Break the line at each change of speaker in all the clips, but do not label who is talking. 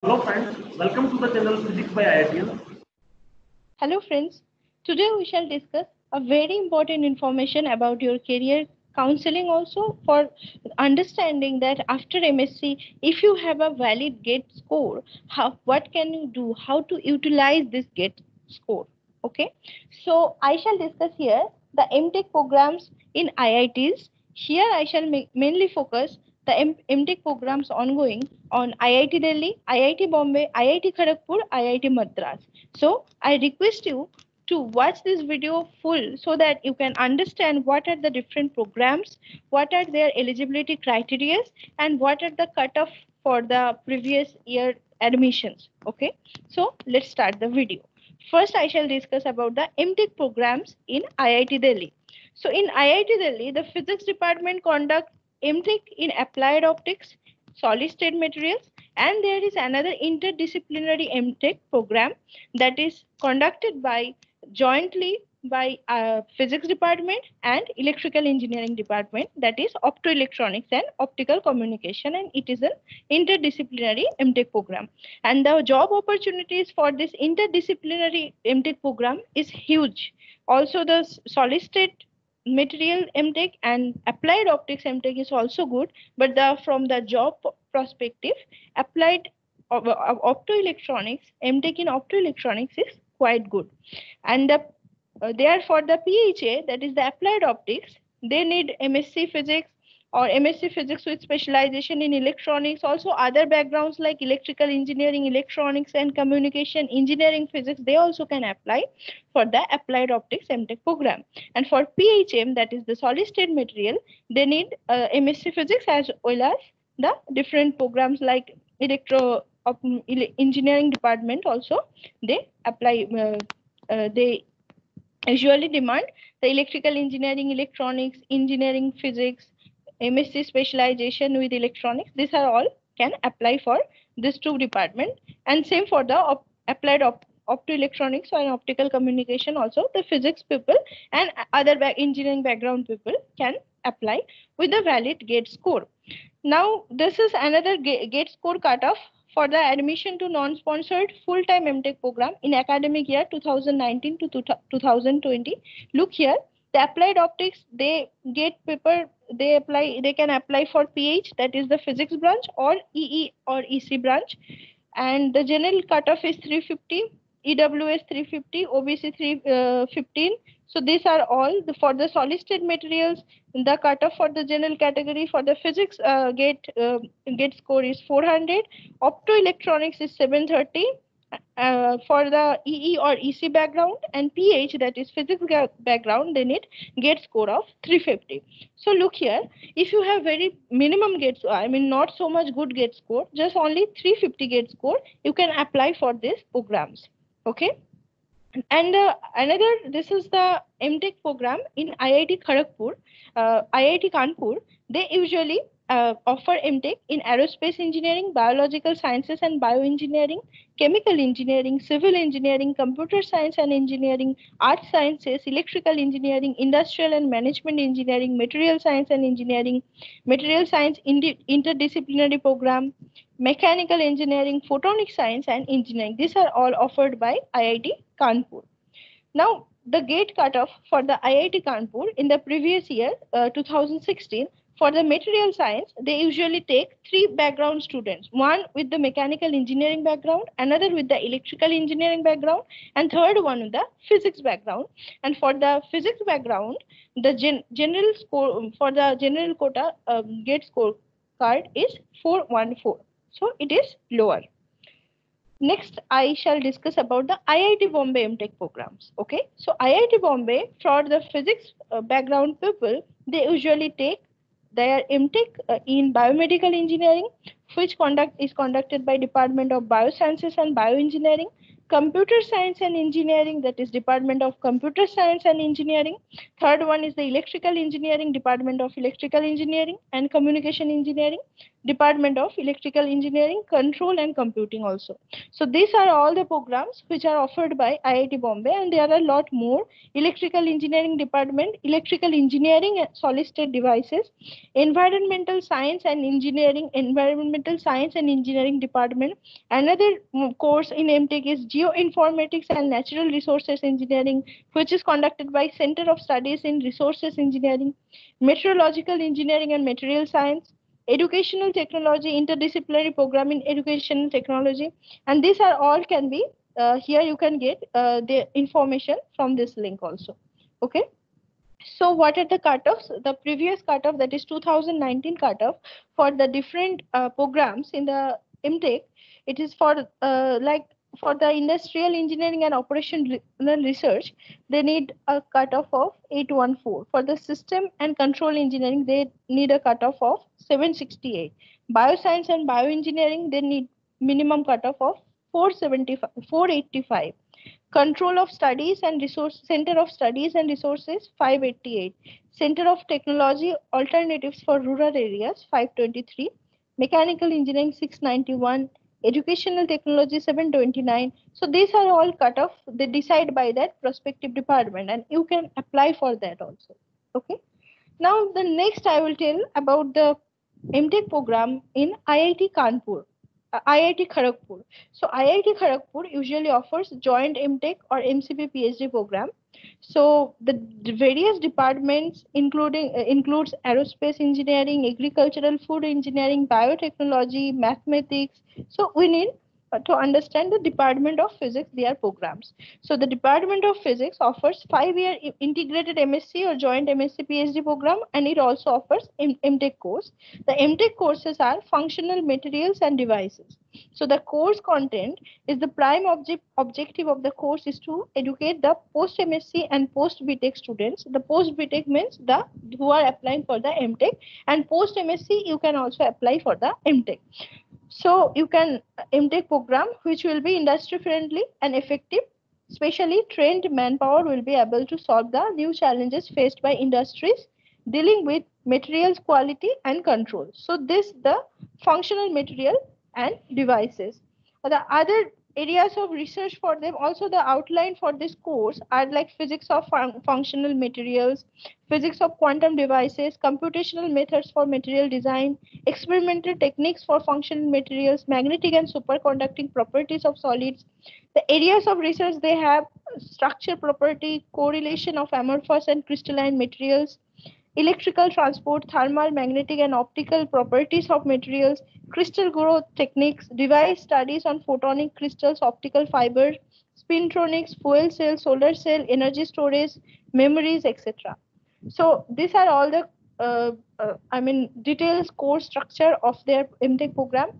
Hello friends, welcome to the channel Physics by IITian.
Hello friends, today we shall discuss a very important information about your career counseling also for understanding that after MSc if you have a valid GATE score, what can you do, how to utilize this GATE score. Okay, so I shall discuss here the MTech programs in IITs. Here I shall mainly focus the MTech programs ongoing on IIT Delhi, IIT Bombay, IIT Kharagpur, IIT Madras. So I request you to watch this video full so that you can understand what are the different programs, what are their eligibility criteria, and what are the cutoff for the previous year admissions. Okay, so let's start the video. First, I shall discuss about the MTech programs in IIT Delhi. So in IIT Delhi, the physics department conduct MTech in applied optics, solid state materials, and there is another interdisciplinary MTech program that is conducted by jointly by physics department and electrical engineering department, that is optoelectronics and optical communication, and it is an interdisciplinary MTech program. And the job opportunities for this interdisciplinary MTech program is huge. Also the solid state material MTech and applied optics MTech is also good, but from the job perspective, applied optoelectronics MTech in optoelectronics is quite good. And therefore the PHA, that is the applied optics, they need MSc physics or MSc physics with specialization in electronics, also other backgrounds like electrical engineering, electronics and communication engineering physics, they also can apply for the applied optics MTech program. And for PHM, that is the solid state material, they need MSc physics as well as the different programs like engineering department also they apply. They usually demand the electrical engineering, electronics, engineering, physics, MSc specialization with electronics. These are all can apply for these two department, and same for the applied optoelectronics and optical communication. Also, the physics people and other engineering background people can apply with a valid GATE score. Now, this is another GATE score cutoff for the admission to non-sponsored full-time MTech program in academic year 2019 to 2020. Look here, the applied optics, they get paper, they can apply for PH, that is the physics branch, or EE or EC branch. And the general cutoff is 350, EWS 350, OBC 315. So these are all for the solid state materials. The cutoff for the general category for the physics GATE score is 400. Optoelectronics is 730. For the EE or EC background and PH, that is physics background, they need GATE score of 350. So look here, if you have very minimum GATE score, I mean not so much good GATE score, just only 350 GATE score, you can apply for these programs. Okay. And another, this is the MTech program in IIT Kharagpur, IIT Kanpur. They usually offer MTech in aerospace engineering, biological sciences and bioengineering, chemical engineering, civil engineering, computer science and engineering, art sciences, electrical engineering, industrial and management engineering, material science and engineering, material science interdisciplinary program, mechanical engineering, photonic science and engineering. These are all offered by IIT Kanpur. Now, the GATE cutoff for the IIT Kanpur in the previous year, 2016, for the material science, they usually take three background students, one with the mechanical engineering background, another with the electrical engineering background, and third one with the physics background. And for the physics background, the general score for the general quota GATE score card is 414. So it is lower. Next, I shall discuss about the IIT Bombay MTech programs. Okay, so IIT Bombay, for the physics background people, they usually take their MTech in biomedical engineering, which is conducted by Department of Biosciences and Bioengineering, computer science and engineering, that is Department of Computer Science and Engineering. Third one is the electrical engineering, Department of Electrical Engineering and Communication Engineering. Department of Electrical Engineering, Control and Computing also. So these are all the programs which are offered by IIT Bombay, and there are a lot more. Electrical Engineering Department, Electrical Engineering and Solid State Devices, Environmental Science and Engineering, Environmental Science and Engineering Department. Another course in MTech is Geoinformatics and Natural Resources Engineering, which is conducted by Center of Studies in Resources Engineering, Meteorological Engineering and Material Science, Educational Technology, Interdisciplinary Program in Educational Technology. And these are all can be, here you can get the information from this link also. Okay. So what are the cutoffs? The previous cutoff, that is 2019 cutoff for the different programs in the MTech, it is for for the industrial engineering and operational research, they need a cutoff of 814. For the system and control engineering, they need a cutoff of 768. Bioscience and bioengineering, they need minimum cutoff of 485. Control of Studies and Resource Center of Studies and Resources 588. Center of Technology Alternatives for Rural Areas 523. Mechanical Engineering 691. Educational Technology 729. So these are all cut off. They decide by that prospective department, and you can apply for that also. Okay. Now the next I will tell about the MTech program in IIT Kanpur. IIT Kharagpur. So IIT Kharagpur usually offers joint MTech or MCP PhD program. So the various departments includes aerospace engineering, agricultural food engineering, biotechnology, mathematics. So we need to understand the Department of Physics, their programs. So the Department of Physics offers 5-year integrated MSc or joint MSc PhD program, and it also offers MTech course. The MTech courses are functional materials and devices. So the course content is the prime objective of the course is to educate the post MSc and post BTech students. The post BTech means the who are applying for the MTech, and post MSc you can also apply for the MTech. So you can MTech program which will be industry friendly and effective. Specially trained manpower will be able to solve the new challenges faced by industries dealing with materials quality and control. So this the functional material and devices. The other areas of research for them, also the outline for this course are like physics of functional materials, physics of quantum devices, computational methods for material design, experimental techniques for functional materials, magnetic and superconducting properties of solids. The areas of research they have structure property, correlation of amorphous and crystalline materials, electrical transport, thermal, magnetic, and optical properties of materials, crystal growth techniques, device studies on photonic crystals, optical fibers, spintronics, fuel cell, solar cell, energy storage, memories, etc. So these are all the details course structure of their MTech program.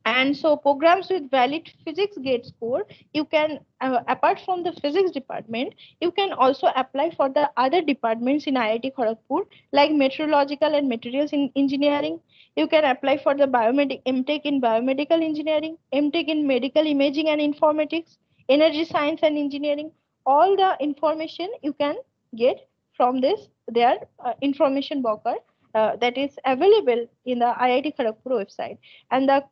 And so programs with valid physics gate score, you can, apart from the physics department, you can also apply for the other departments in IIT Kharagpur, like meteorological and materials in engineering. You can apply for the MTech in biomedical engineering, MTech in medical imaging and informatics, energy science and engineering. All the information you can get from this, their information broker that is available in the IIT Kharagpur website. And the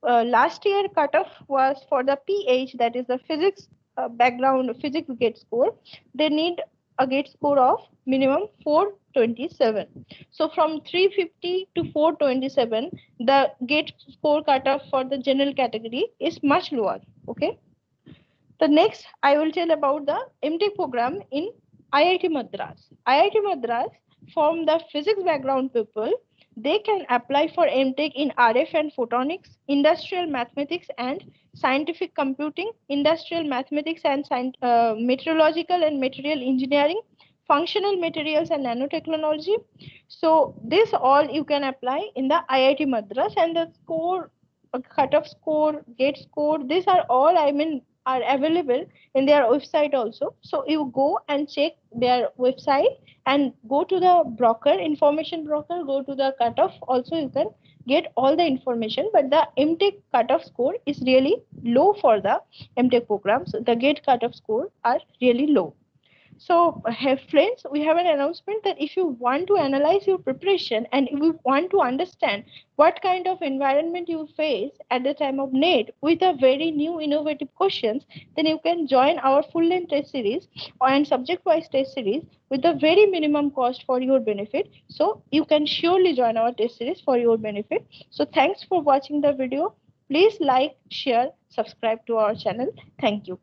last year cutoff was for the PH, that is the physics background physics gate score. They need a gate score of minimum 427. So from 350 to 427, the gate score cutoff for the general category is much lower. Okay. The next I will tell about the MTech program in IIT Madras. IIT Madras, from the physics background people, they can apply for MTech in RF and photonics, industrial mathematics and scientific computing, industrial mathematics and meteorological and material engineering, functional materials and nanotechnology. So this all you can apply in the IIT Madras, and the score, cutoff score, gate score, these are all are available in their website also. So you go and check their website and go to the broker, information broker, go to the cutoff. Also you can get all the information, but the MTech cutoff score is really low for the MTech programs. The gate cutoff score are really low. So, friends, we have an announcement that if you want to analyze your preparation and if you want to understand what kind of environment you face at the time of NET with a very new innovative questions, then you can join our full-length test series and subject-wise test series with a very minimum cost for your benefit. So you can surely join our test series for your benefit. So thanks for watching the video. Please like, share, subscribe to our channel. Thank you.